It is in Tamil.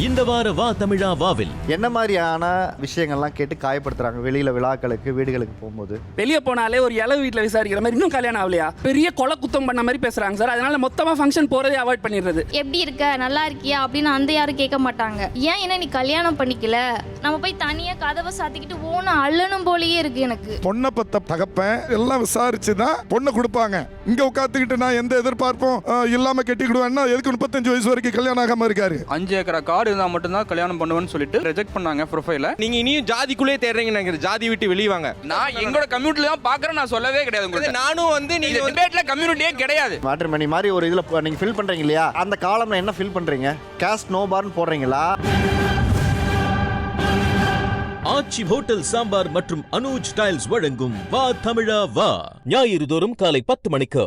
இந்த வார வா தமிழா வாவில் என்ன மாதிரியான விஷயங்கள்லாம் கேட்டு காயப்படுத்துறாங்க வெளியில விழாக்களுக்கு வீடுகளுக்கு போகும்போது? வெளியே போனாலே ஒரு இளவு வீட்டில் விசாரிக்கிற மாதிரி இன்னும் கல்யாணம் ஆகலையா, பெரிய கொலை குத்தம் பண்ண மாதிரி பேசுறாங்க சார். அதனால மொத்தமா ஃபங்க்ஷன் போறதே அவாய்ட் பண்ணிடுறது. எப்படி இருக்க, நல்லா இருக்கியா அப்படின்னு அந்த யாரும் கேட்க மாட்டாங்க. ஏன் என்ன நீ கல்யாணம் பண்ணிக்கல, நம்ம போய் தனியா கதவை சாத்திக்கிட்டு ஓன அள்ளனும் போலயே இருக்கு எனக்கு. பொண்ணை பத்த தகப்பன் எல்லாம் விசாரிச்சுதான் பொண்ணை கொடுப்பாங்க. இங்க உட்காந்துக்கிட்டு நான் எந்த எதிர்பார்ப்பும் இல்லாம கட்டிக்கிடுவேன்னா எதுக்கு 35 வயசு வரைக்கும் கல்யாணம் ஆகாம இருக்காரு? 5 ஏக்கரா காடு இருந்தா மட்டும்தான் கல்யாணம் பண்ணுவேன்னு சொல்லிட்டு ரிஜெக்ட் பண்ணாங்க ப்ரொஃபைல. நீங்க இனியும் ஜாதிக்குள்ளே தேடுறீங்க நினைக்கிறேன். ஜாதி விட்டு வெளியே வாங்க. நான் எங்களோட கம்யூனிட்டில தான் பாக்குறேன், நான் சொல்லவே கிடையாது உங்களுக்கு. நானும் வந்து நீங்க டிபேட்ல கம்யூனிட்டியே கிடையாது. மேட்ரிமோனி மாதிரி ஒரு இதுல நீங்க ஃபில் பண்றீங்க இல்லையா, அந்த காலம்ல என்ன ஃபில் பண்றீங்க? காஸ்ட் நோ பார்னு போடுறீங்களா? ஆச்சி ஹோட்டல் சாம்பார் மற்றும் அனுஜ் டைல்ஸ் வழங்கும் வா தமிழா வா ஞாயிறு தோறும் காலை 10 மணிக்கு.